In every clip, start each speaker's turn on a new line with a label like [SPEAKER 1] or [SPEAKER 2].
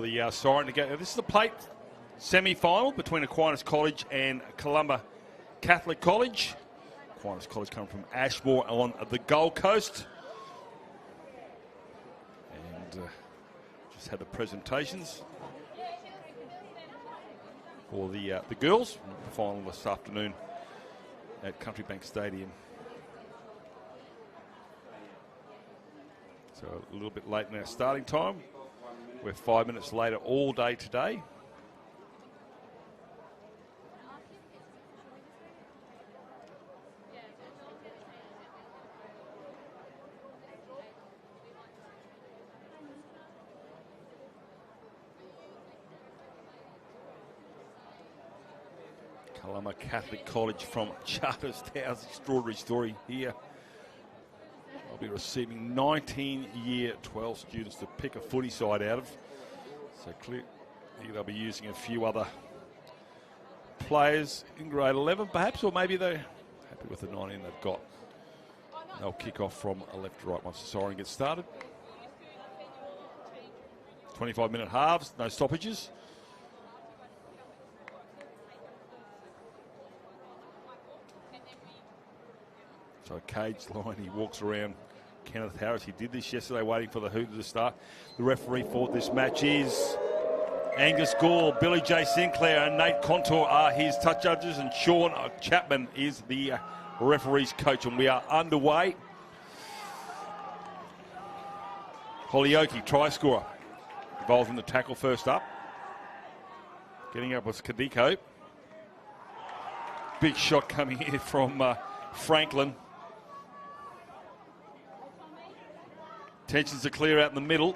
[SPEAKER 1] the siren to go. This is the plate semi-final between Aquinas College and Columba Catholic College. Aquinas College come from Ashmore on the Gold Coast. And just had the presentations for the girls. The final this afternoon at Country Bank Stadium. So a little bit late in our starting time. We're 5 minutes later all day today. Columba Catholic College from Charterstown's extraordinary story here. I'll be receiving 19 Year 12 students to pick a footy side out of. So clearly they'll be using a few other players in grade 11 perhaps, or maybe they're happy with the 19 they've got. They'll kick off from a left to right once the siren gets started. 25-minute halves, no stoppages. So cage line, he walks around Kenneth Harris. He did this yesterday, waiting for the hooter to start. The referee for this match is Angus Gore, Billy J. Sinclair and Nate Contour are his touch judges, and Sean Chapman is the referee's coach, and we are underway. Holyoke, try scorer, involved in the tackle first up. Getting up was Kadiko. Big shot coming in from Franklin. Tensions are clear out in the middle.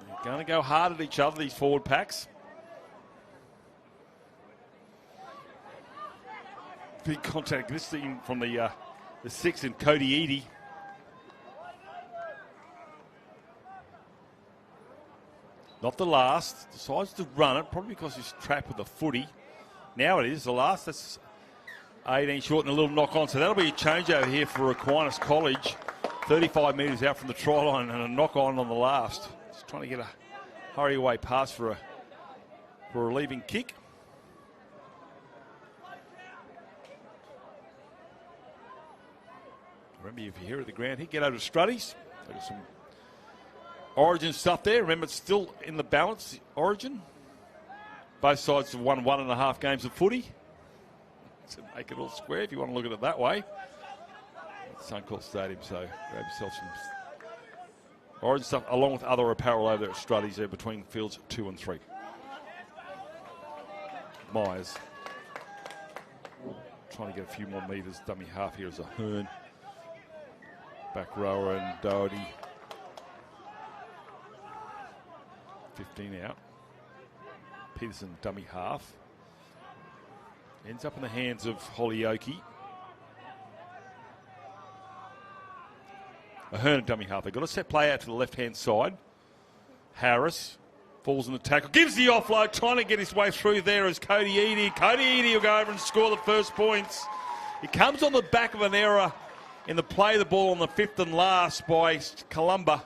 [SPEAKER 1] They're going to go hard at each other, these forward packs. Big contact this thing from the 6 in Cody Eady. Not the last. Decides to run it, probably because he's trapped with the footy. Now it is the last. That's 18 short and a little knock on. So that'll be a change over here for Aquinas College. 35 metres out from the try line and a knock on the last. Just trying to get a hurry away pass for a relieving kick. Remember, if you're here at the ground, he'd get over to Struddies. There's some Origin stuff there. Remember, it's still in the balance, Origin. Both sides have won 1.5 games of footy. To make it all square, if you want to look at it that way. Suncorp Stadium, so grab yourself some Origin stuff along with other apparel over there at Struddies there between fields 2 and 3. Myers trying to get a few more metres. Dummy half here is a Hearn. Back rower and Doherty. 15 out. Peterson dummy half. Ends up in the hands of Holyoke. Ahern dummy half. They've got a set play out to the left-hand side. Harris falls in the tackle. Gives the offload. Trying to get his way through there is Cody Eady. Cody Eady will go over and score the first points. It comes on the back of an error in the play of the ball on the 5th and last by Columba.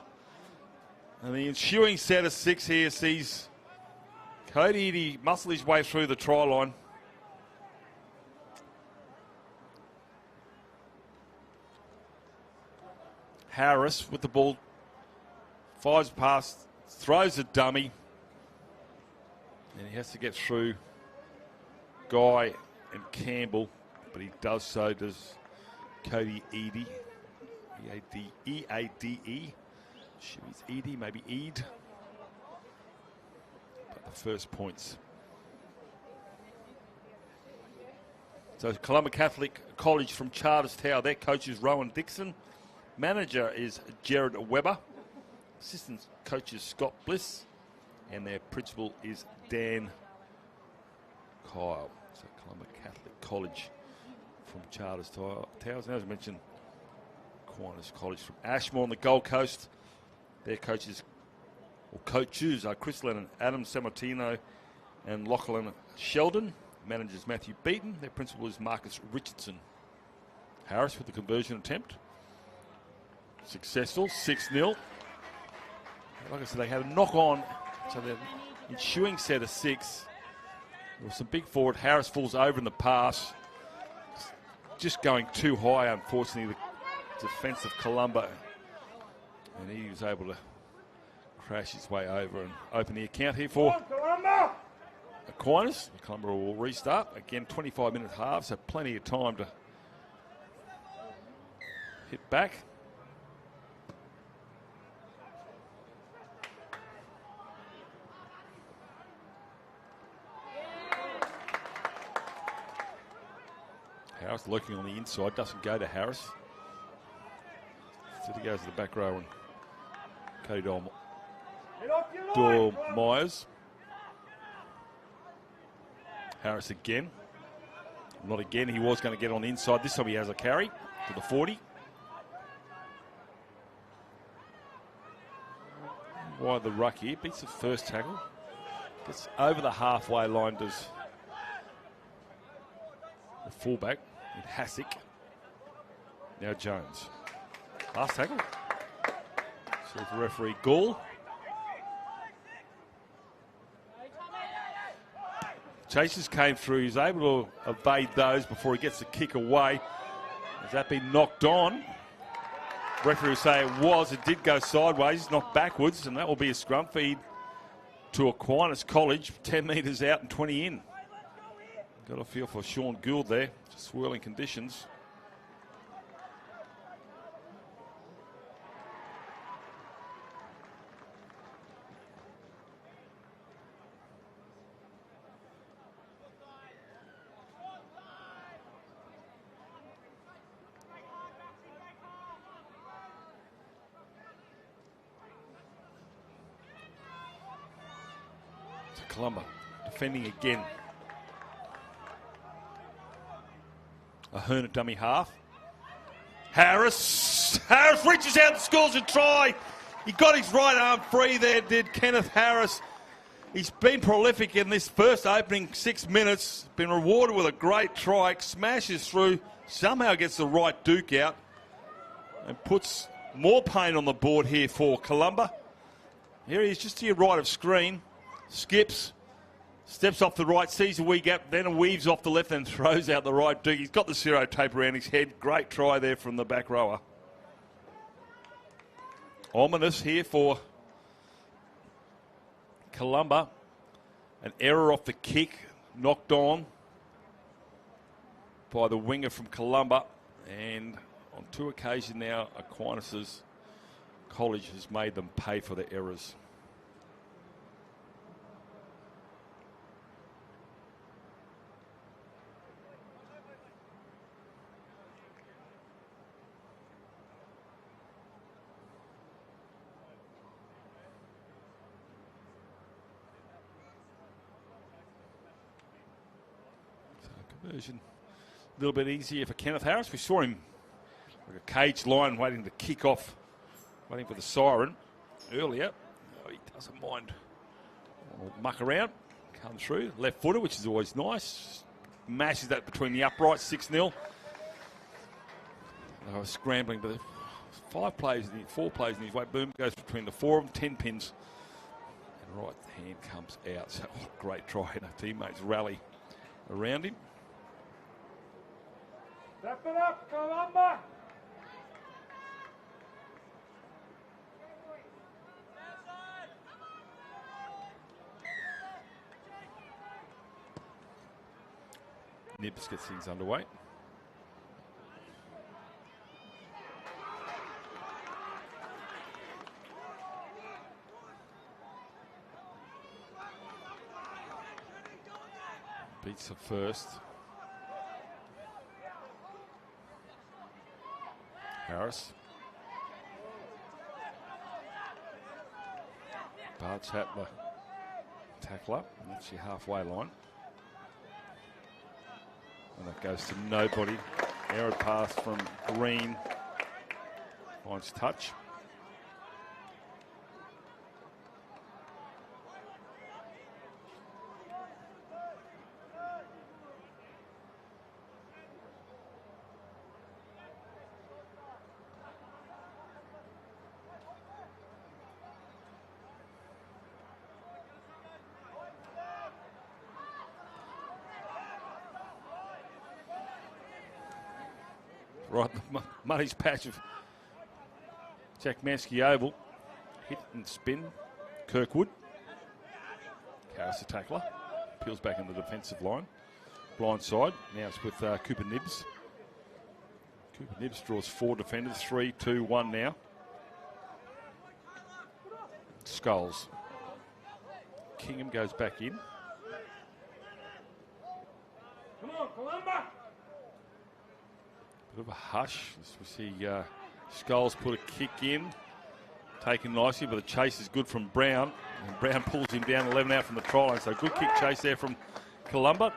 [SPEAKER 1] And the ensuing set of 6 here sees Cody Eady muscle his way through the try line. Harris with the ball, fires past, throws a dummy, and he has to get through Guy and Campbell, but he does so, does Cody Eady. E-A-D-E. It's Eady, maybe Eid. But the first points. So Columba Catholic College from Charterstown, their coach is Rowan Dixon. Manager is Jared Webber. Assistant coach is Scott Bliss. And their principal is Dan Kyle. So Columba Catholic College from Charterstown. As I mentioned, Aquinas College from Ashmore on the Gold Coast. Their coaches are Chris Lennon, Adam Sammartino and Lachlan Sheldon. Managers Matthew Beaton. Their principal is Marcus Richardson. Harris with the conversion attempt. Successful, 6-0. Like I said, they had a knock on, so they're ensuing set of 6. There was some big forward. Harris falls over in the pass. Just going too high, unfortunately, the defence of Columba. And he was able to crash his way over and open the account here for Aquinas. Columba will restart. Again, 25-minute halves, so plenty of time to hit back. Harris looking on the inside, doesn't go to Harris. So he goes to the back row and Cody Doyle Myers. Harris again. Not again, he was going to get on the inside. This time he has a carry to the 40. Wide the ruck here, beats the first tackle. Gets over the halfway line, does the fullback in Hassick. Now Jones. Last tackle. So the referee Gall. Chasers came through. He's able to evade those before he gets the kick away. Has that been knocked on? Referee will say it was. It did go sideways, not backwards, and that will be a scrum feed to Aquinas College. 10 metres out and 20 in. Got a feel for Sean Gould there. Swirling conditions. Columba defending again. Ahern at dummy half. Harris reaches out and scores a try. He got his right arm free there, did Kenneth Harris. He's been prolific in this first opening 6 minutes. Been rewarded with a great try. Smashes through, somehow gets the right duke out and puts more pain on the board here for Columba. Here he is just to your right of screen. Skips, steps off the right, sees a wee gap, then weaves off the left and throws out the right duke. He's got the zero tape around his head. Great try there from the back rower. Ominous here for Columba. An error off the kick, knocked on by the winger from Columba. And on 2 occasions now, Aquinas' College has made them pay for their errors. Conversion a little bit easier for Kenneth Harris. We saw him like a cage lion waiting to kick off, waiting for the siren earlier. Oh, he doesn't mind. Muck around, come through. Left footer, which is always nice. Mashes that between the uprights, 6-0. They were scrambling, but 4 players in his way. Boom goes between the 4 of them, 10 pins. And right hand comes out. So great try, and our teammates rally around him.
[SPEAKER 2] Step it up, Columba!
[SPEAKER 1] Nibs gets things underway. Beats the first. Harris. Bart Chatler tackler. That's your halfway line. And that goes to nobody. Error pass from Green. Finds touch. right the money's patch of Jack Mansky Oval. Hit and spin. Kirkwood. Harris the tackler. Peels back in the defensive line. Blind side. Now it's with Cooper Nibbs. Cooper Nibbs draws 4 defenders. 3, 2, 1 now. Skulls. Kingham goes back in.
[SPEAKER 2] Come on, Columba.
[SPEAKER 1] Bit of a hush as we see Skulls put a kick in. Taken nicely, but the chase is good from Brown. And Brown pulls him down 11 out from the try line. So good kick chase there from Columba.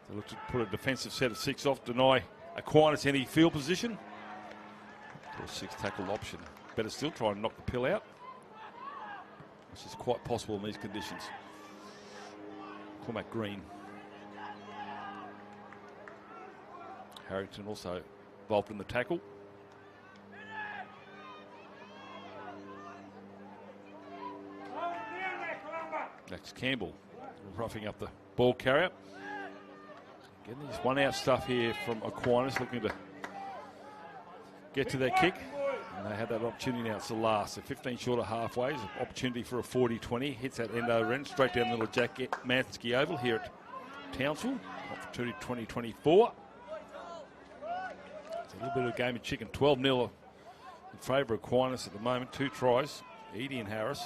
[SPEAKER 1] They look to put a defensive set of 6 off, deny Aquinas any field position. Or 6 tackle option. Better still try and knock the pill out, which is quite possible in these conditions. Cormac Green. Harrington also involved in the tackle. That's Campbell roughing up the ball carrier. Getting this one out stuff here from Aquinas, looking to get to their kick. And they had that opportunity now. It's the last. So 15 short of halfway. It's an opportunity for a 40-20. Hits that end over end. Straight down the little Jack Mansky Oval here at Townsville. Opportunity 2024. It's a little bit of a game of chicken. 12-0 in favour of Aquinas at the moment. 2 tries. Edie and Harris.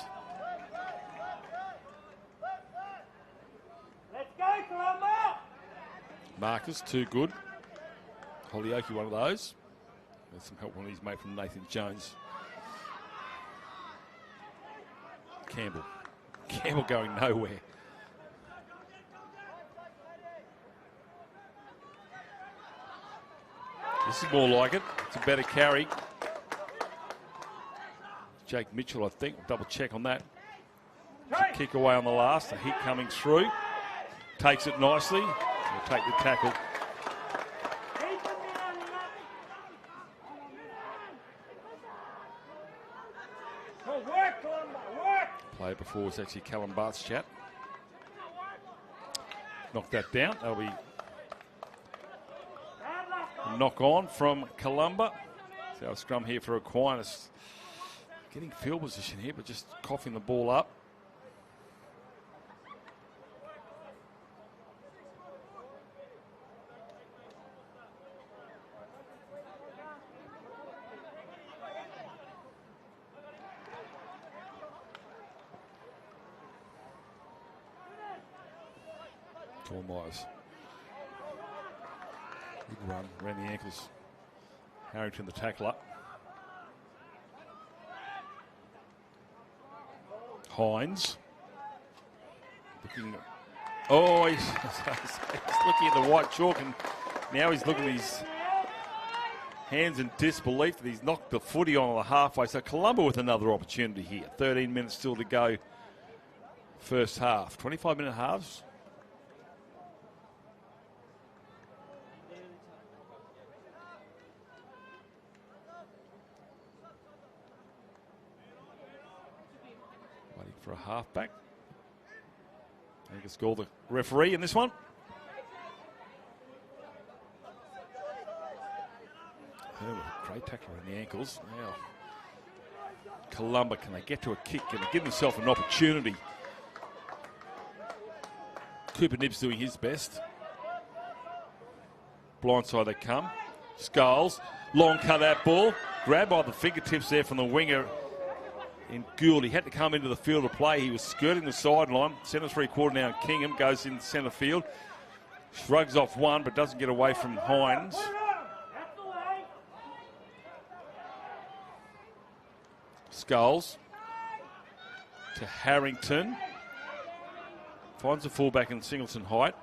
[SPEAKER 2] Let's go, Columba.
[SPEAKER 1] Marcus, too good. Holyoke, one of those. There's some help on his mate from Nathan Jones. Campbell. Campbell going nowhere. This is more like it. It's a better carry. Jake Mitchell, I think. Double check on that. Kick away on the last. A hit coming through. Takes it nicely. Will take the tackle. Play before was actually Callum Bart's chat. Knocked that down. That'll be a knock on from Columba. So our scrum here for Aquinas. Getting field position here, but just coughing the ball up. Myers. Good run around the ankles. Harrington the tackler. Hines. Looking. Oh, he's looking at the white chalk, and now he's looking at his hands in disbelief that he's knocked the footy on the halfway. So Columba with another opportunity here. 13 minutes still to go. First half. 25-minute halves. For a halfback. Angus Gall, the referee in this one. Great tackle in the ankles. Now, Columba, can they get to a kick? Can they give themselves an opportunity? Cooper Nibbs doing his best. Blindside they come. Skulls. Long cut that ball. Grabbed by the fingertips there from the winger. In Gould, he had to come into the field of play. He was skirting the sideline. Centre 3/4 now. Kingham goes in centre field. Shrugs off one, but doesn't get away from Hines. Skulls to Harrington. Finds a fullback in Singleton height.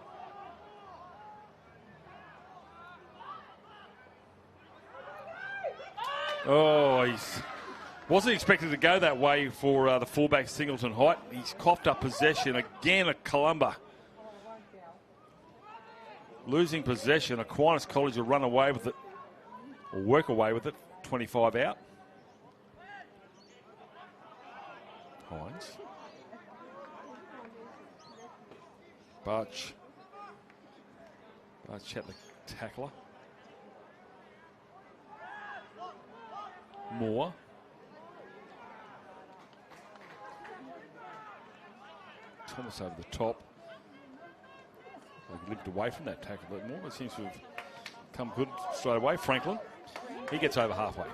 [SPEAKER 1] Oh, he's... Wasn't expected to go that way for the fullback Singleton height. He's coughed up possession again at Columba. Losing possession. Aquinas College will run away with it, or work away with it. 25 out. Hines. Barch. Barch at the tackler. more. Thomas over the top. He limped away from that tackle a bit more, but seems to have come good straight away. Franklin, he gets over halfway.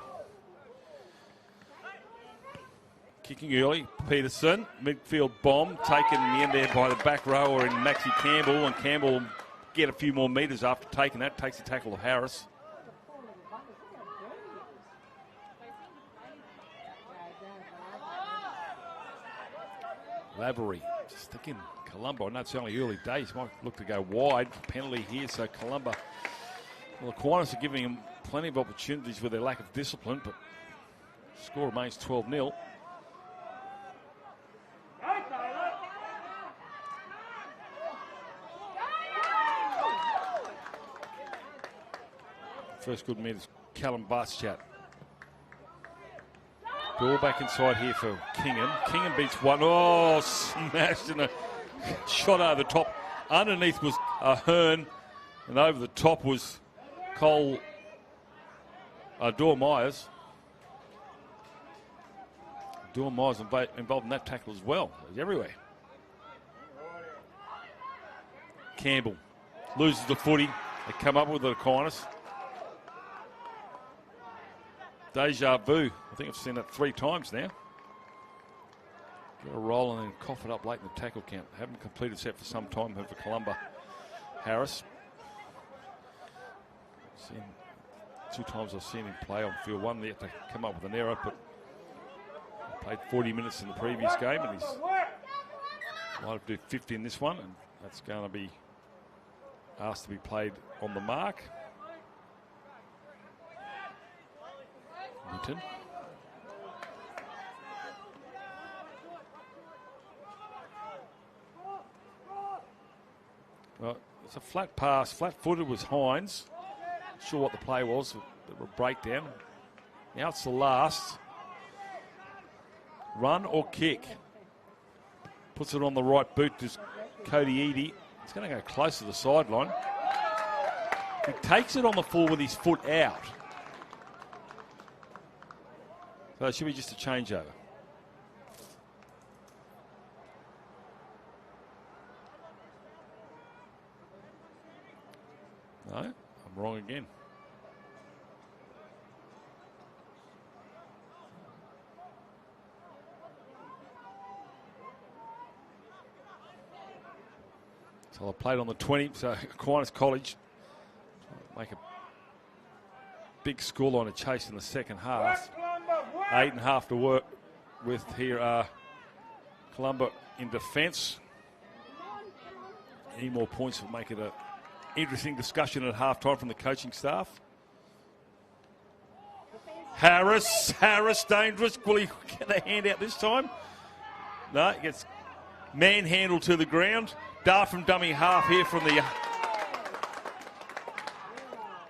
[SPEAKER 1] Kicking early, Peterson, midfield bomb, taken in the end there by the back rower in Maxie Campbell, and Campbell will get a few more metres after taking that, takes the tackle of Harris. Lavery, just again, Columba, I know it's only early days, might look to go wide, penalty here, so Columba, well, Aquinas are giving him plenty of opportunities with their lack of discipline, but score remains 12-0. First good minute is Callum Bartschat. Ball back inside here for Kingham. Kingham beats one. Oh, smashed and a shot over the top. Underneath was Hearn, and over the top was Cole Dor Myers. Dor Myers involved in that tackle as well. It was everywhere. Campbell loses the footy. They come up with it, Aquinas. Deja vu. I think I've seen that 3 times now. Get a roll and then cough it up late in the tackle count. Haven't completed set for some time for Columba. Harris. 2 times I've seen him play on field 1. They have to come up with an error, but he played 40 minutes in the previous game and he's might have to do 50 in this one, and that's going to be asked to be played on the mark. Newton. Well, it's a flat pass. Flat-footed was Hines. Not sure what the play was. A breakdown. Now it's the last. Run or kick. Puts it on the right boot to Cody Eadie. He's going to go close to the sideline. He takes it on the full with his foot out. So it should be just a changeover. No, I'm wrong again. So I played on the 20, so Aquinas College make a big scoreline of chase in the second half. 8.5 to work with here. Columba in defence. Any more points will make it an interesting discussion at half-time from the coaching staff. Harris dangerous. Will he get a hand out this time? No, he gets manhandled to the ground. Dart from dummy half here from the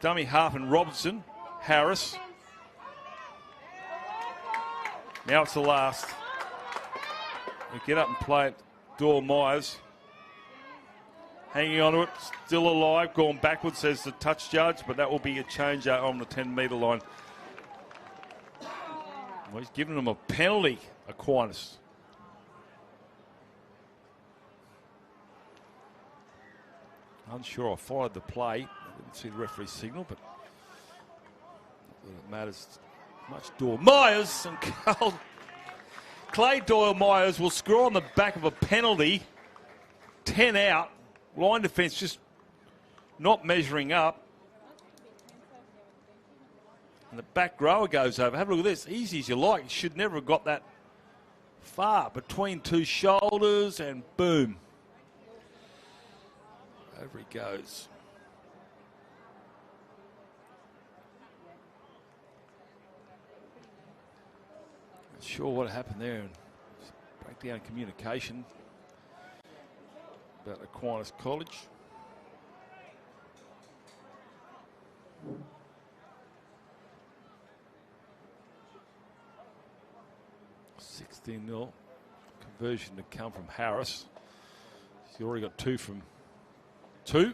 [SPEAKER 1] dummy half and Robertson. Harris. Now it's the last. We get up and play it. Dor Myers. Hanging on to it. Still alive. Gone backwards, says the touch judge, but that will be a change on the 10-metre line. Well, he's giving them a penalty, Aquinas. Unsure. I followed the play. I didn't see the referee's signal, but it matters much. Dor Myers and Clay Doyle Myers will score on the back of a penalty. 10 out. Line defence just not measuring up. And the back rower goes over. Have a look at this. Easy as you like. You should never have got that far. Between 2 shoulders and boom. Over he goes. Not sure what happened there. Breakdown in communication about Aquinas College. $16-0 conversion to come from Harris. He's already got 2 from 2.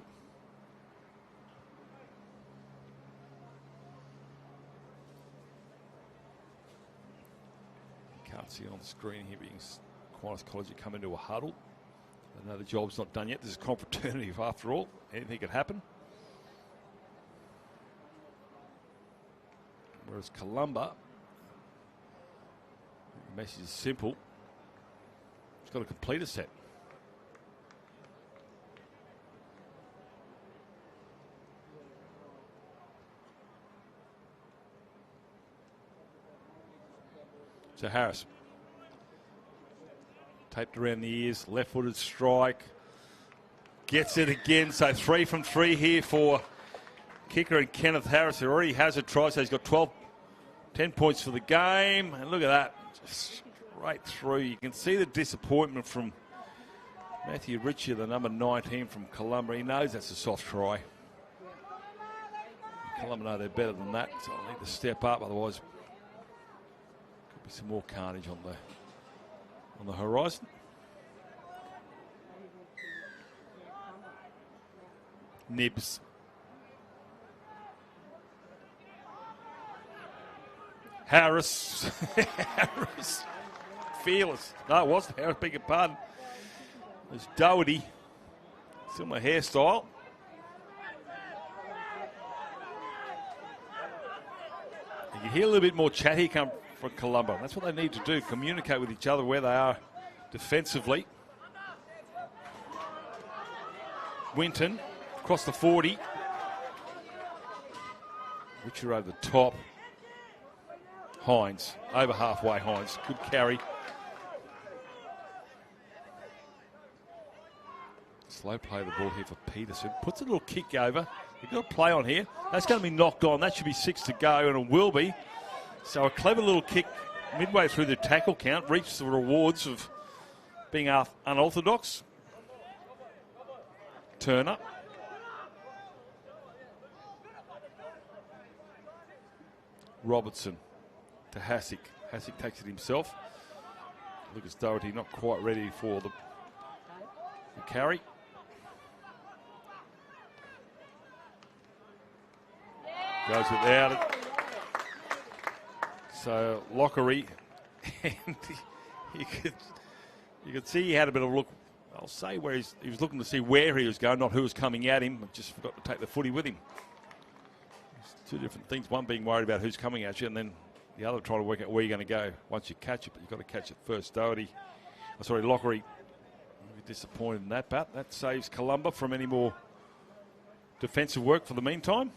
[SPEAKER 1] see on the screen here being Aquinas College come into a huddle. I know the job's not done yet. This is confraternity after all. Anything could happen. Whereas Columba, the message is simple. It's got to complete a set. So Harris, taped around the ears, left-footed strike, gets it again. So 3 from 3 here for kicker and Kenneth Harris, who already has a try. So he's got 10 points for the game. And look at that, just straight through. You can see the disappointment from Matthew Ritchie, the number 19 from Columba. He knows that's a soft try. Columba know they're better than that, so I'll need to step up, otherwise some more carnage on the horizon. Nibs. Harris. Harris. Fearless. No, it wasn't Harris, beg your pardon. It was Doherty. Similar hairstyle. You can hear a little bit more chat here come for Columba. That's what they need to do, communicate with each other where they are defensively. Winton across the 40. Richard over the top. Hines, over halfway Hines. Good carry. Slow play of the ball here for Peterson. Puts a little kick over. You've got a play on here. That's going to be knocked on. That should be 6 to go, and it will be. So a clever little kick midway through the tackle count reaps the rewards of being unorthodox. Turner. Robertson to Hassick. Hassick takes it himself. Lucas Doherty not quite ready for the carry. Goes without it. So Lockery, and you could see he had a bit of a look. I'll say where he was looking to see where he was going, not who was coming at him. Just forgot to take the footy with him. It's 2 different things. One being worried about who's coming at you, and then the other trying to work out where you're going to go once you catch it. But you've got to catch it first. Lockery, disappointed in that, but that saves Columba from any more defensive work for the meantime.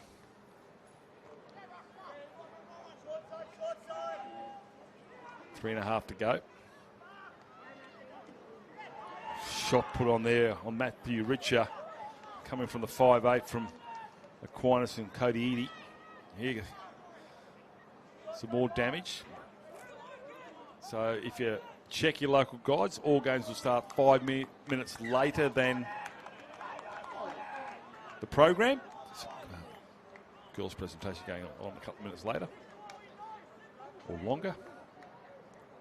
[SPEAKER 1] Three and a half to go. Shot put on there on Matthew Richer, coming from the 5'8" from Aquinas and Cody Eadie. Here you go. Some more damage. So if you check your local guides, all games will start 5 minutes later than the program. Girls' presentation going on a couple of minutes later or longer.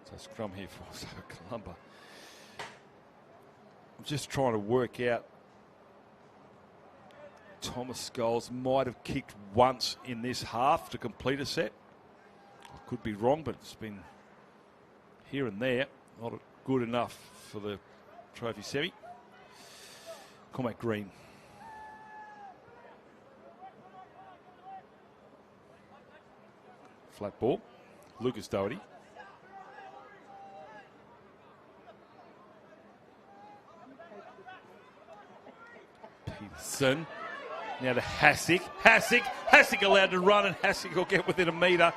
[SPEAKER 1] So scrum here for Columba. I'm just trying to work out. Thomas Scholes might have kicked once in this half to complete a set. I could be wrong, but it's been here and there. Not good enough for the trophy semi. Cormac Green. Flat ball. Lucas Doherty. Peterson. Now to Hassick. Hassick allowed to run, and Hassick will get within a metre.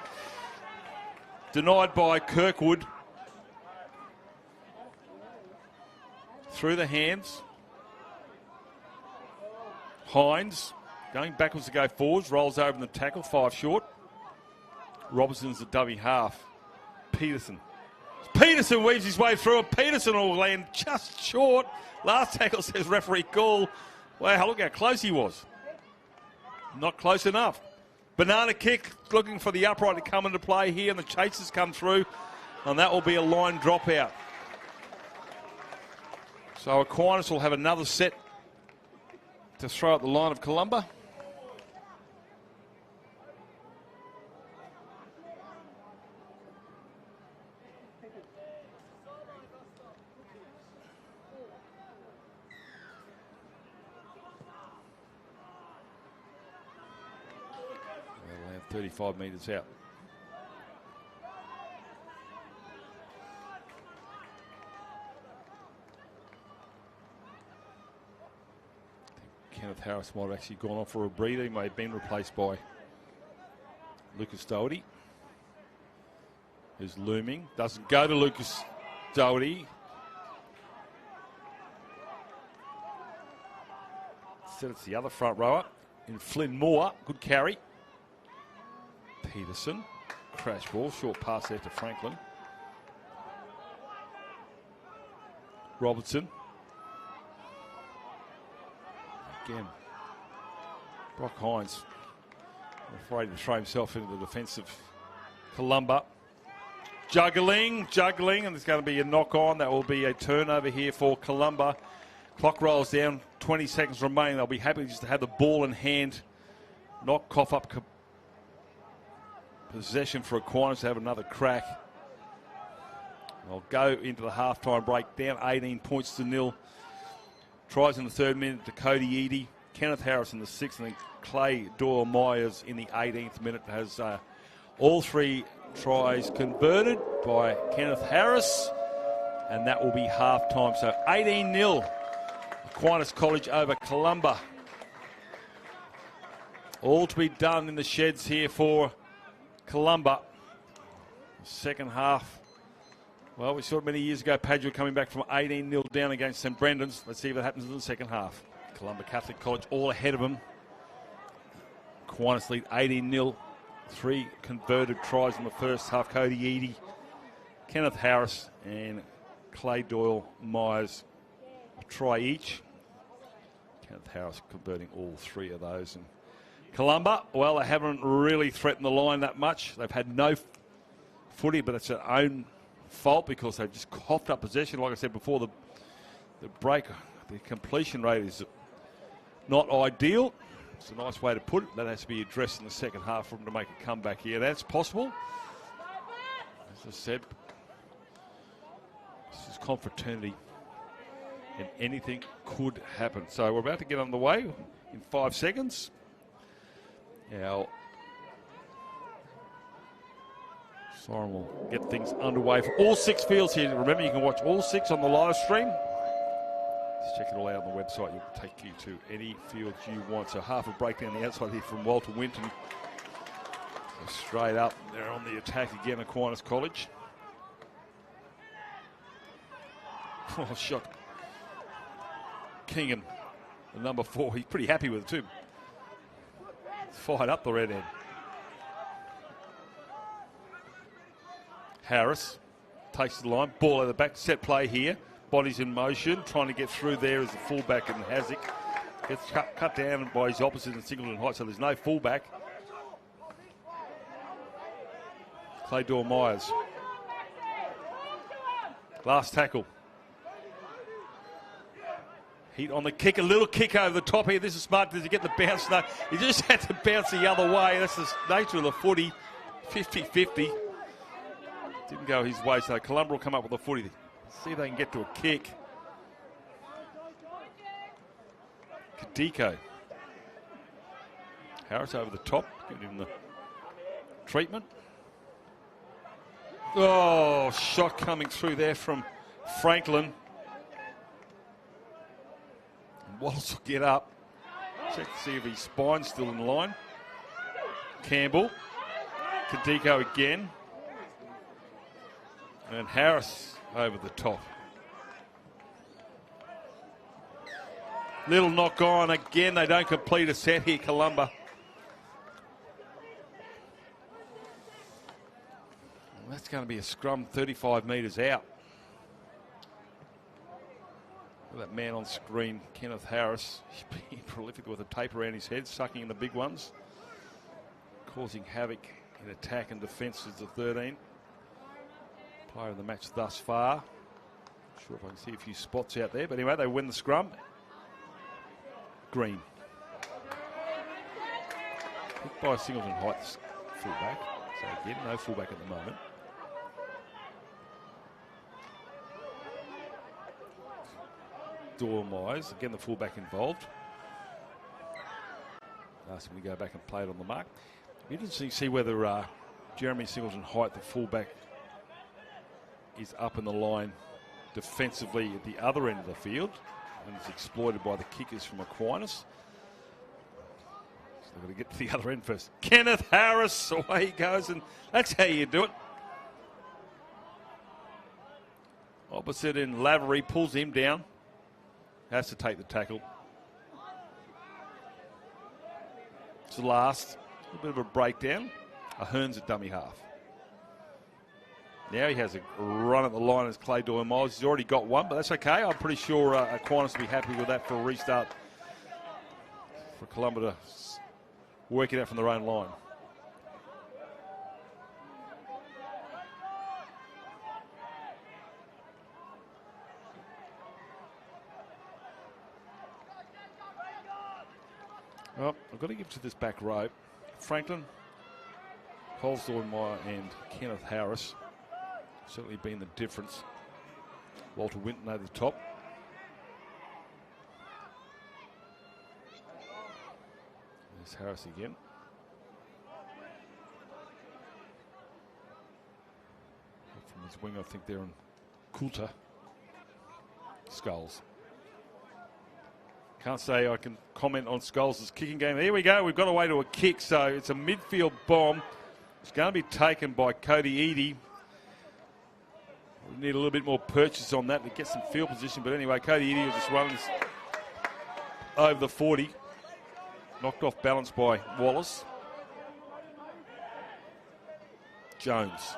[SPEAKER 1] Denied by Kirkwood. Through the hands. Hines going backwards to go forwards. Rolls over in the tackle. 5 short. Robertson's a dummy half. Peterson weaves his way through it. Peterson will land just short. Last tackle says referee call. Wow, look how close he was. Not close enough. Banana kick, looking for the upright to come into play here, and the chasers come through, and that will be a line dropout. So Aquinas will have another set to throw at the line of Columba. 35 metres out. Kenneth Harris might have actually gone off for a breather. He may have been replaced by Lucas Doherty, who's looming. Doesn't go to Lucas Doherty. Instead, it's the other front rower in Flynn Moore. Good carry. Peterson. Crash ball. Short pass there to Franklin. Robertson. Again, Brock Hines afraid to throw himself into the defence of Columba. Juggling, and there's going to be a knock on. That will be a turnover here for Columba. Clock rolls down, 20 seconds remaining. They'll be happy just to have the ball in hand, not cough up possession for Aquinas to have another crack. They'll go into the halftime break, down 18 points to 0. Tries in the 3rd minute to Cody Eady, Kenneth Harris in the 6th, and then Clay Doyle Myers in the 18th minute has all 3 tries converted by Kenneth Harris, and that will be half-time. So 18-0, Aquinas College over Columba. All to be done in the sheds here for Columba. Second half. Well, we saw it many years ago, Padua coming back from 18-0 down against St Brendan's. Let's see if it happens in the second half. Columba Catholic College all ahead of them. Aquinas lead 18-0. 3 converted tries in the first half. Cody Eady, Kenneth Harris and Clay Doyle Myers a try each. Kenneth Harris converting all 3 of those. And Columba, well, they haven't really threatened the line that much. They've had no footy, but it's their own fault because they've just coughed up possession. Like I said before, the break, the completion rate is not ideal. It's a nice way to put it. That has to be addressed in the second half for them to make a comeback here. That's possible. As I said, this is Confraternity and anything could happen. So we're about to get underway in 5 seconds. Now, Siren will get things underway for all 6 fields here. Remember, you can watch all 6 on the live stream. Just check it all out on the website. It'll take you to any field you want. So half a break down the outside here from Walter Winton. So straight up, they're on the attack again, Aquinas College. Oh, shot. Kingan, the number 4. He's pretty happy with it too. Fired up the red end. Harris takes the line, ball at the back, set play here. Bodies in motion, trying to get through there as the fullback and Hazick. Gets cut down by his opposite in Singleton Heights, so there's no fullback. Clay Doyle Myers. Last tackle. Heat on the kick, a little kick over the top here. This is smart. Does he get the bounce? No, he just had to bounce the other way. That's the nature of the footy. 50-50. Didn't go his way, so Columba will come up with a footy. See if they can get to a kick. Kadiko. Harris over the top, giving him the treatment. Oh, shot coming through there from Franklin. Wallace will get up. Check to see if his spine's still in line. Campbell. Kadiko again. And Harris over the top. Little knock on again. They don't complete a set here, Columba. Well, that's going to be a scrum 35 metres out. Look at that man on screen, Kenneth Harris. He's being prolific with a tape around his head, sucking in the big ones. Causing havoc in attack and defence as the 13. Player of the match thus far. Not sure if I can see a few spots out there, but anyway, they win the scrum. Green. Hit by Singleton Heights fullback. So again, no fullback at the moment. Doyle Myers, again the fullback involved. Asked him to go back and play it on the mark. Interesting to see whether Jeremy Singleton-Height, the fullback, is up in the line defensively at the other end of the field and is exploited by the kickers from Aquinas. So they've got to get to the other end first. Kenneth Harris, away he goes, and that's how you do it. Opposite in Lavery, pulls him down. Has to take the tackle. It's the last. A bit of a breakdown. Ahern's a dummy half. Now he has a run at the line as Clay Doyle-Miles. He's already got one, but that's okay. I'm pretty sure Aquinas will be happy with that for a restart for Columba to work it out from their own line. Well, I've got to give to this back row. Franklin, Colesdormeyer and Kenneth Harris certainly been the difference. Walter Winton over the top. There's Harris again. From his wing, I think they're in Coulter. Skulls. Can't say I can comment on Skulls' kicking game. Here we go. We've got away to a kick, so it's a midfield bomb. It's going to be taken by Cody Eadie. We need a little bit more purchase on that to get some field position. But anyway, Cody Eadie will just run over the 40. Knocked off balance by Wallace. Jones.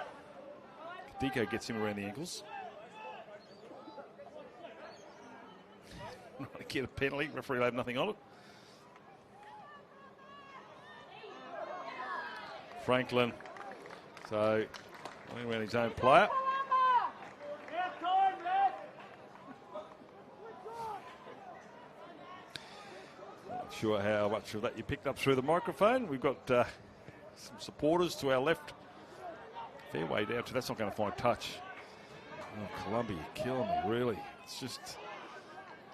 [SPEAKER 1] Kadiko gets him around the ankles. Not to get a penalty. Referee will have nothing on it. Franklin. So, running around his own player. Not sure how much of that you picked up through the microphone. We've got some supporters to our left. Fair way down to that's not going to find touch. Oh, Columba, you're killing me, really. It's just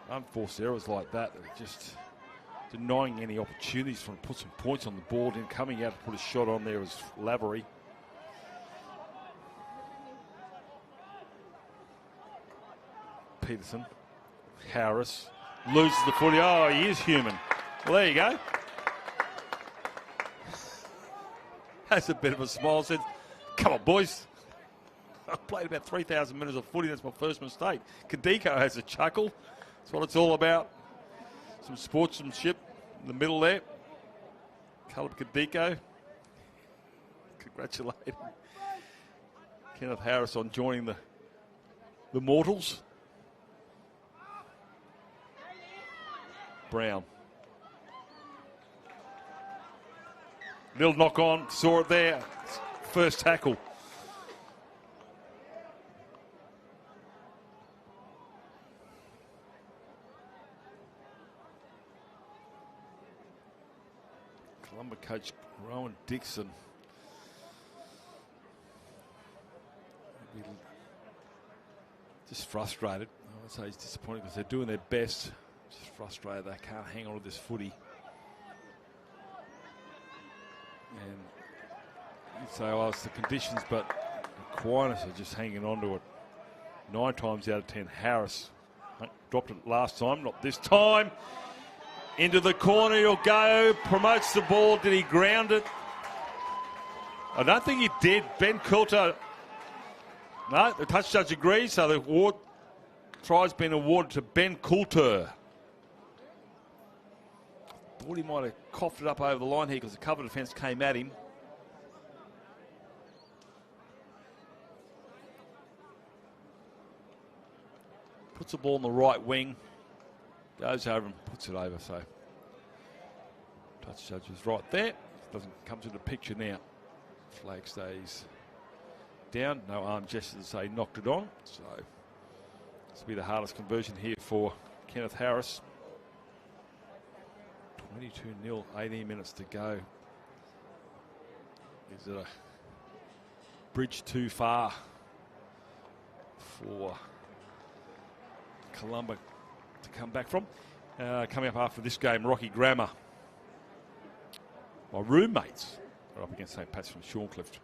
[SPEAKER 1] unforced errors like that are just denying any opportunities for him to put some points on the board and coming out to put a shot on there was Lavery. Peterson. Harris loses the footy. Oh, he is human. Well, there you go. Has a bit of a smile. Said, come on, boys. I've played about 3,000 minutes of footy. That's my first mistake. Kadiko has a chuckle. That's what it's all about. Some sportsmanship in the middle there. Caleb Kadiko. Congratulating Kenneth Harris on joining the Mortals. Brown. Little knock on. Saw it there. First tackle. Columba coach Rowan Dixon. Just frustrated. I would say he's disappointed because they're doing their best. Just frustrated they can't hang on to this footy. And you'd say, oh, it's the conditions, but Aquinas are just hanging on to it. 9 times out of 10, Harris dropped it last time, not this time. Into the corner he'll go, promotes the ball. Did he ground it? I don't think he did. Ben Coulter. No, the touch judge agrees, so the award try's been awarded to Ben Coulter. Thought he might have coughed it up over the line here because the cover defence came at him. Puts the ball in the right wing. Goes over and puts it over, so touch judge is right there. Doesn't come to the picture now. Flag stays down. No arm gesture to say knocked it on. So this will be the hardest conversion here for Kenneth Harris. 22-0, 18 minutes to go. Is it a bridge too far for Columba to come back from? Coming up after this game, Rocky Grammar. My roommates They're up against St. Pat's from Shorncliffe.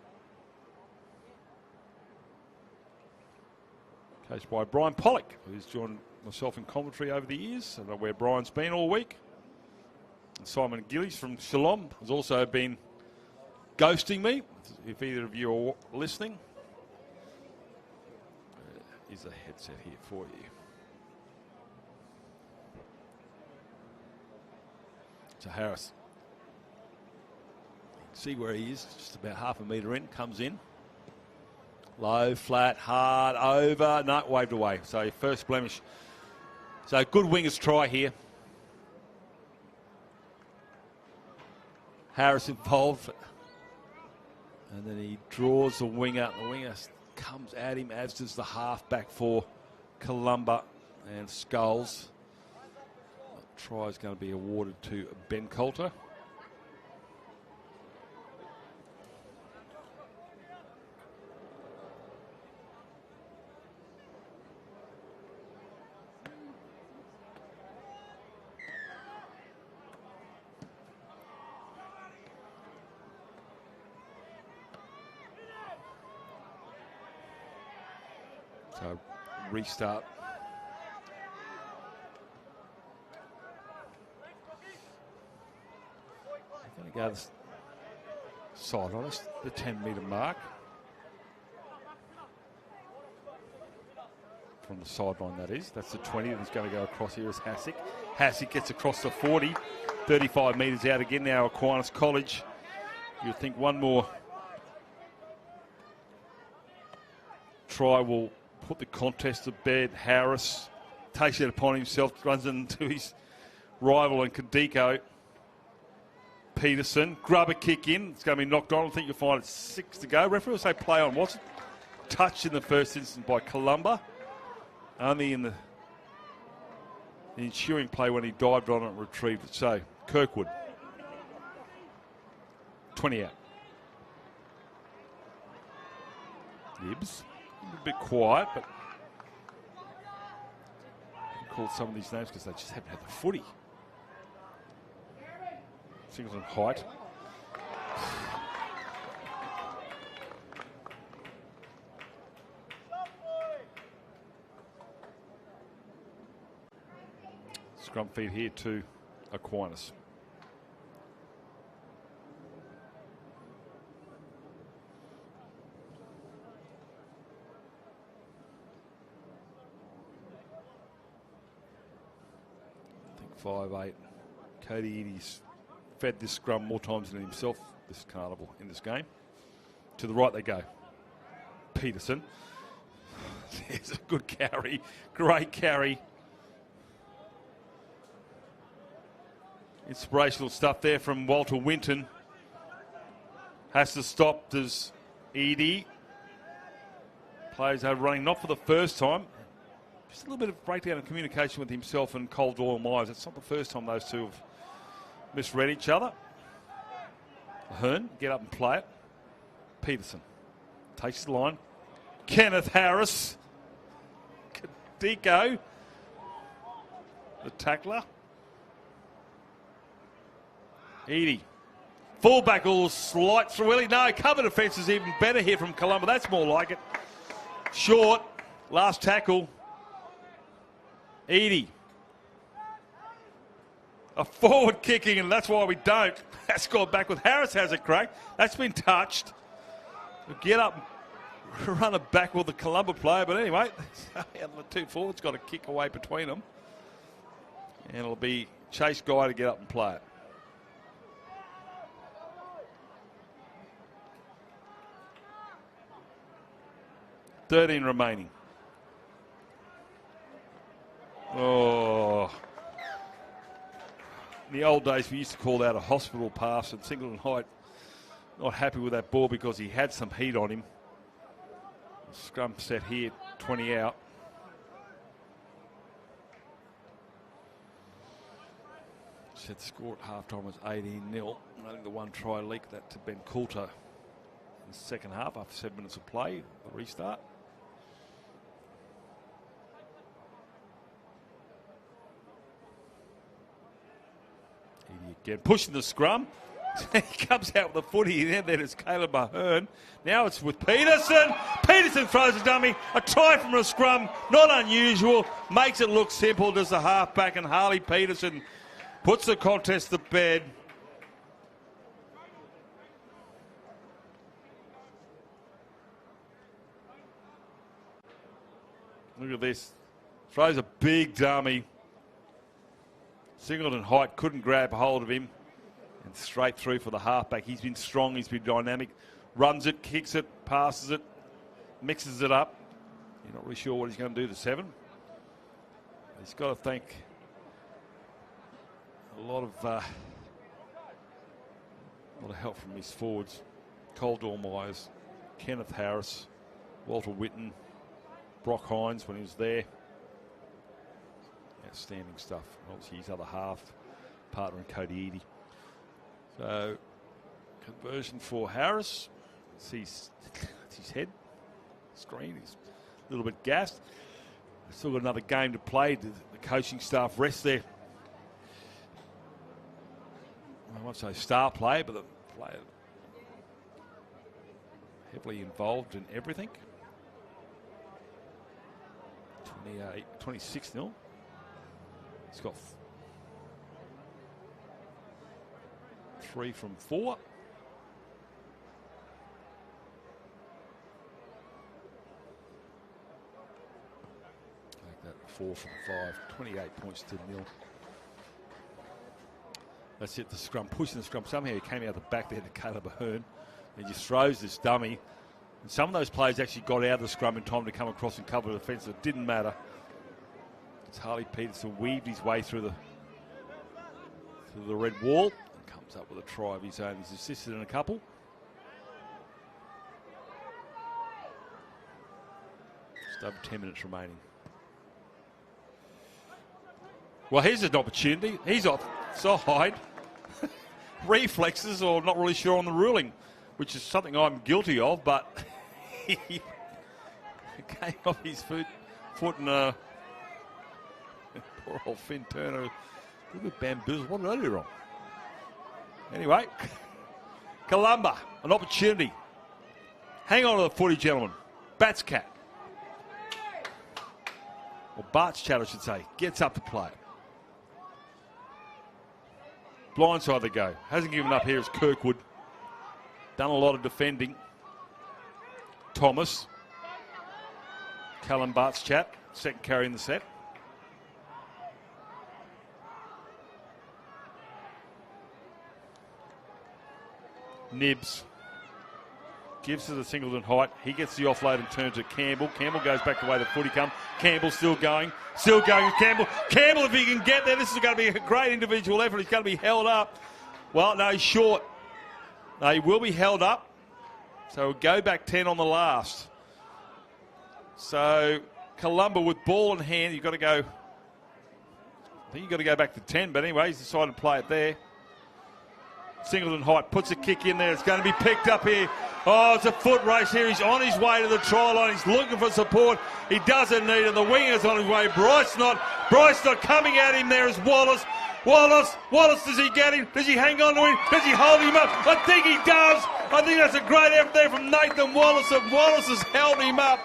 [SPEAKER 1] Coached by Brian Pollock, who's joined myself in commentary over the years. I don't know where Brian's been all week. And Simon Gillies from Shalom has also been ghosting me, if either of you are listening. Here's a headset here for you. So Harris, see where he is, just about half a metre in, comes in. Low, flat, hard, over, no, waved away. So first blemish. So good wingers try here. Harris involved. And then he draws the winger. The winger comes at him, as does the half-back for Columba and Skulls. The try is going to be awarded to Ben Coulter. So restart. Going to go the side on us, the 10-metre mark. From the sideline, that is. That's the 20 that's going to go across here is Hassick. Hassick gets across the 40, 35 metres out again now, Aquinas College. You'd think one more try will put the contest to bed. Harris takes it upon himself, runs into his rival and Kadiko. Peterson, grub a kick in. It's going to be knocked on. I think you'll find it's 6 to go. Referee will say play on. Was it touched in the first instance by Columba? Only in the ensuing play when he dived on it and retrieved it. So, Kirkwood. 20 out. Nibs. A bit quiet, but I called some of these names because they just haven't had the footy. Singleton height. Scrum feed here to Aquinas. I think 5'8". Cody Eadie's fed this scrum more times than himself this carnival in this game. To the right they go. Peterson. There's a good carry. Great carry. Inspirational stuff there from Walter Winton. Has to stop. Does Eadie. Players are running, not for the first time. Just a little bit of breakdown of communication with himself and Cole Doyle-Myers. It's not the first time those two have misread each other. Hearn, get up and play it. Peterson takes the line. Kenneth Harris. Kadiko. The tackler. Eadie. Fullback will slight through Willie. No, cover defence is even better here from Columba. That's more like it. Short. Last tackle. Eadie. A forward kicking, and that's why we don't. That's gone back with Harris has a crack. That's been touched. Get up and run it back with the Columba player. But anyway, the two forwards got a kick away between them. And it'll be Chase Guy to get up and play it. $13 remaining. Oh. In the old days, we used to call that a hospital pass, and Singleton Height not happy with that ball because he had some heat on him. Scrum set here, 20 out. Set score at half-time was 18-0. I think the one try leaked that to Ben Coulter in the second half after 7 minutes of play, the restart. Again, pushing the scrum. He comes out with the footy, and then it's Caleb Ahern. Now it's with Peterson. Peterson throws a dummy. A try from a scrum, not unusual. Makes it look simple, does the halfback, and Harley Peterson puts the contest to bed. Look at this. Throws a big dummy. Singleton Height couldn't grab hold of him. And straight through for the halfback. He's been strong, he's been dynamic. Runs it, kicks it, passes it, mixes it up. You're not really sure what he's going to do to 7. He's got to thank a lot of help from his forwards. Cole Dormeyers, Kenneth Harris, Walter Whitten, Brock Hines when he was there. Outstanding stuff. Obviously his other half partner in Cody Eadie. So conversion for Harris. That's his head screen. He's a little bit gassed. Still got another game to play. The coaching staff rest there. I won't say star player, but the player heavily involved in everything. 26-0. He's got 3 from 4. Like that, 4 from 5. 28 points to 0. That's it, the scrum, pushing the scrum. Somehow he came out the back there to Caleb Ahern. He just throws this dummy. And some of those players actually got out of the scrum in time to come across and cover the defence. So it didn't matter. It's Harley Peterson weaved his way through the red wall and comes up with a try of his own. He's assisted in a couple. Just over 10 minutes remaining. Well, here's an opportunity. He's offside. Reflexes, or not really sure on the ruling, which is something I'm guilty of, but he came off his foot and poor old Finn Turner, a little bit bamboozled. What did I do wrong? Anyway, Columba, an opportunity. Hang on to the footy, gentlemen. Bats cat. Or Bart's chat, I should say. Gets up to play. Blindside they go. Hasn't given up here is Kirkwood. Done a lot of defending. Thomas. Callum Bart's chat. Second carry in the set. Nibs. Gives to the Singleton Height. He gets the offload and turns it Campbell. Campbell goes back the way the footy come. Campbell still going. Still going. Campbell. Campbell, if he can get there, this is going to be a great individual effort. He's going to be held up. Well, no, he's short. No, he will be held up. So we'll go back 10 on the last. So Columba with ball in hand. You've got to go. I think you've got to go back to 10. But anyway, he's decided to play it there. Singleton Height puts a kick in there. It's going to be picked up here. Oh, it's a foot race here. He's on his way to the try line. He's looking for support. He doesn't need it. The winger's on his way. Bryce not coming at him there is Wallace. Wallace, does he get him? Does he hang on to him? Does he hold him up? I think he does. I think that's a great effort there from Nathan Wallace. And Wallace has held him up.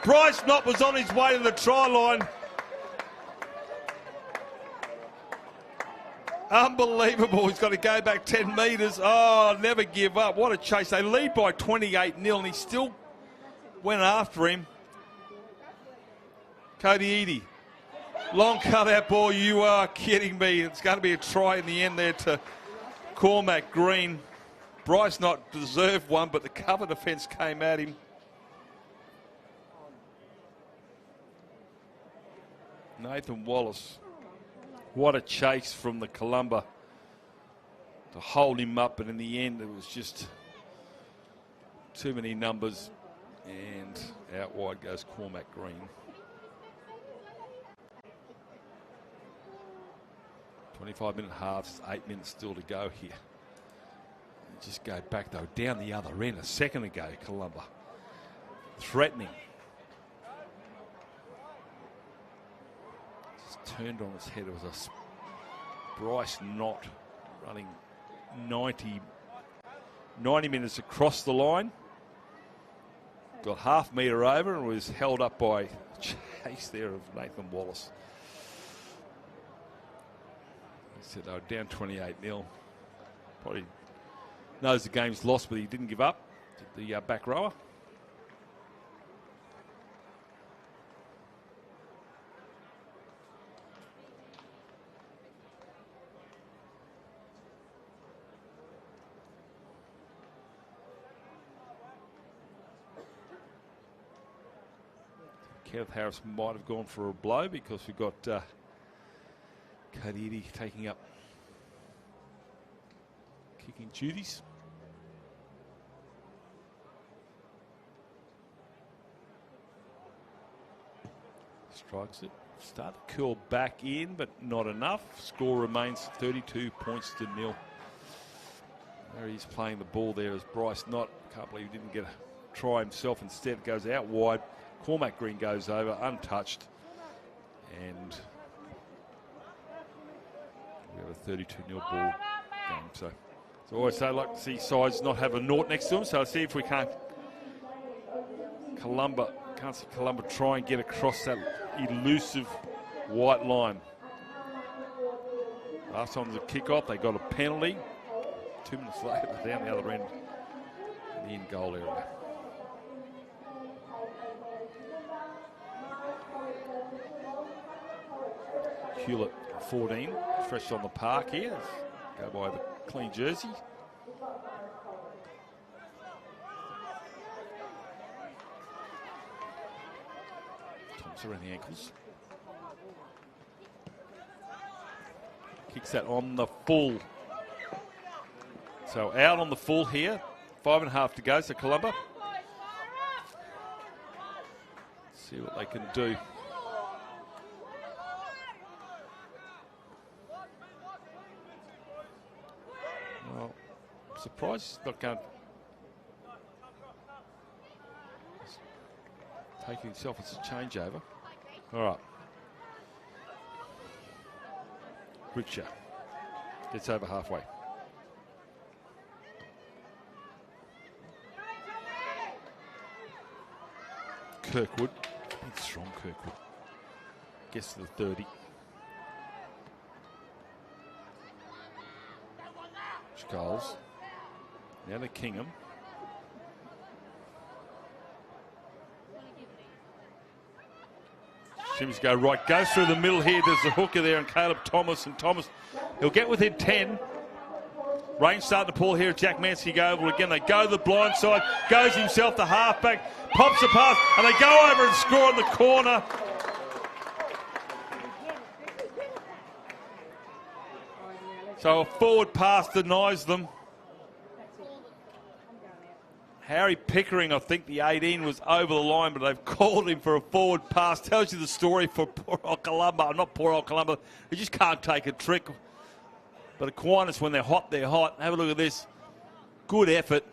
[SPEAKER 1] Bryce Knott was on his way to the try line. Unbelievable. He's got to go back 10 metres. Oh, never give up. What a chase. They lead by 28-0 and he still went after him. Cody Eadie. Long cutout ball. You are kidding me. It's going to be a try in the end there to Cormac Green. Bryce Knott deserved one, but the cover defence came at him. Nathan Wallace. What a chase from the Columba to hold him up, but in the end it was just too many numbers, and out wide goes Cormac Green. 25-minute halves, 8 minutes still to go here. Just go back though, down the other end a second ago, Columba. Threatening. Turned on its head. It was a Bryce Knott running 90 90 minutes across the line. Got half metre over and was held up by a chase there of Nathan Wallace. He said they were down 28-0. Probably knows the game's lost, but he didn't give up. The back rower. Kenneth Harris might have gone for a blow because we've got Kadiri taking up kicking duties. Strikes it. Start to curl back in, but not enough. Score remains 32 points to 0. There he's playing the ball there as Bryce Knott. Can't believe he didn't get a try himself. Instead it goes out wide. Cormac Green goes over, untouched. And we have a 32-0 ball game. So as I always say, I like to see sides not have a naught next to them. So let's see if we can't can't see Columba try and get across that elusive white line. Last time was a kick-off, they got a penalty. 2 minutes later, down the other end, in the in-goal area. Hewlett, 14, fresh on the park here. Go by the clean jersey. Thompson around the ankles. Kicks that on the full. So out on the full here. 5.5 to go, so Columba. See what they can do. Well, I'm surprised he's not going. He's taking himself as a changeover. All right. Richer gets over halfway. Kirkwood, big strong Kirkwood. Gets to the 30. Scholes. Now to Kingham. Seems to go right. Goes through the middle here. There's a hooker there and Caleb Thomas. And Thomas, he'll get within 10. Rain starting to pull here. Jack Mansky go over again. They go to the blind side. Goes himself to halfback. Pops a pass. And they go over and score in the corner. So a forward pass denies them. Harry Pickering, I think the 18 was over the line, but they've called him for a forward pass. Tells you the story for poor old Columba. Not poor old Columba. He just can't take a trick. But Aquinas, when they're hot, they're hot. Have a look at this. Good effort.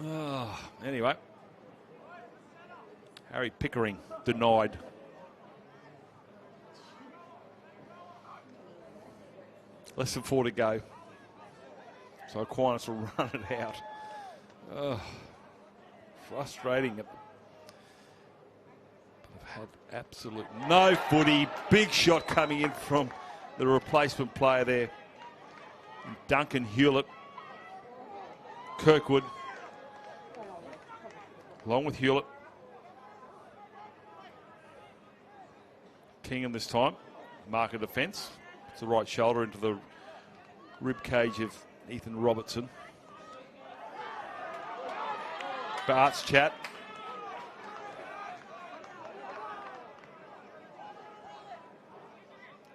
[SPEAKER 1] Oh, anyway. Harry Pickering denied. Less than 4 to go. So Aquinas will run it out. Oh, frustrating. But they've had absolute no footy. Big shot coming in from the replacement player there. Duncan Hewlett. Kirkwood. Along with Hewlett. Kingham this time. Mark a defence. It's the right shoulder into the rib cage of Ethan Robertson. Bart's chat.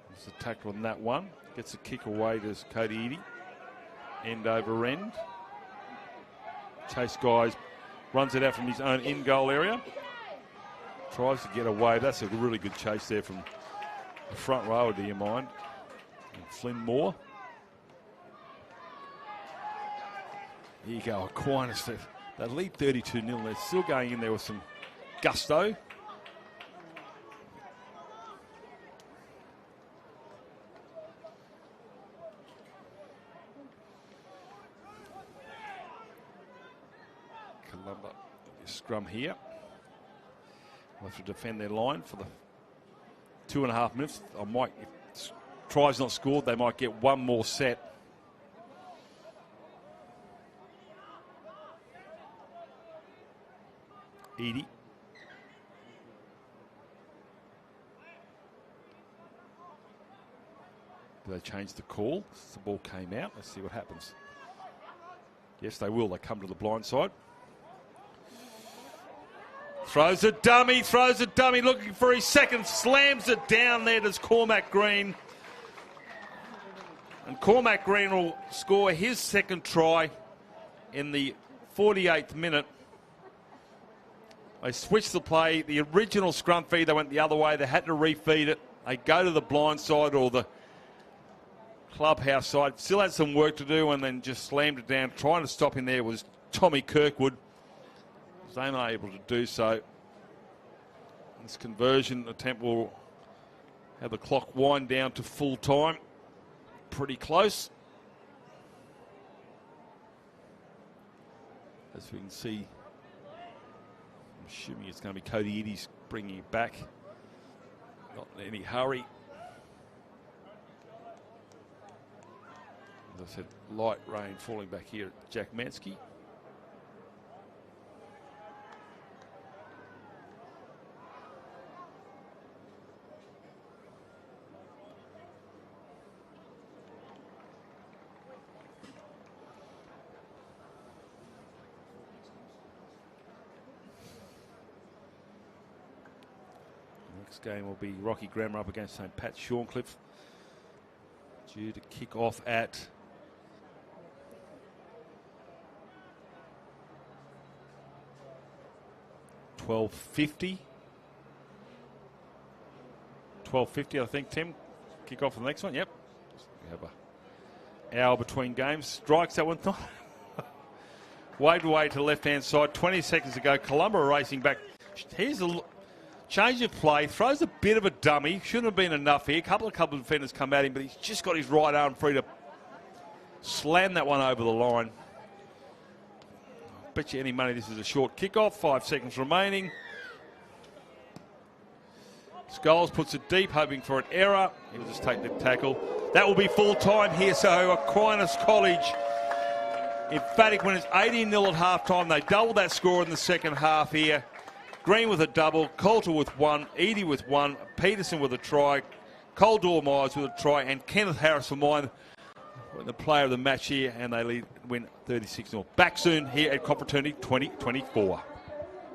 [SPEAKER 1] There's a tackle on that one. Gets a kick away to Cody Eadie. End over end. Chase guys. Runs it out from his own in-goal area. Tries to get away. That's a really good chase there from the front rower, do you mind? And Flynn Moore. Here you go, Aquinas. They lead 32-0. They're still going in there with some gusto. Columba scrum here. They'll have to defend their line for the 2.5 minutes. If tries not scored, they might get one more set. Edie. Do they change the call? The ball came out. Let's see what happens. Yes, they will. They come to the blind side. Throws a dummy, looking for his second, slams it down there. Does Cormac Green. And Cormac Green will score his second try in the 48th minute. They switched the play. The original scrum feed, they went the other way. They had to refeed it. They go to the blind side or the clubhouse side. Still had some work to do and then just slammed it down. Trying to stop him there was Tommy Kirkwood. Was unable to do so. This conversion attempt will have the clock wind down to full time. Pretty close. As we can see, I'm assuming it's going to be Cody Eddie's bringing it back. Not in any hurry. As I said, light rain falling back here at Jack Mansky. Next game will be Rocky Grammar up against St. Pat Shorncliffe. Due to kick off at 12:50. 12:50, I think, Tim. Kick off for the next one. Yep. We have an hour between games. Strikes that one. Wade away to the left-hand side. 20 seconds ago, Columba racing back. Here's a change of play. Throws a bit of a dummy. Shouldn't have been enough here. A couple of defenders come at him, but he's just got his right arm free to slam that one over the line. Bet you any money this is a short kickoff. 5 seconds remaining. Scholes puts it deep, hoping for an error. He'll just take the tackle. That will be full time here. So Aquinas College emphatic when it's 18-0 at halftime. They double that score in the second half here. Green with a double, Coulter with one, Edie with one, Peterson with a try, Cole Dormeyers with a try, and Kenneth Harris for mine, the player of the match here, and they win 36-0. Back soon here at Confraternity 2024.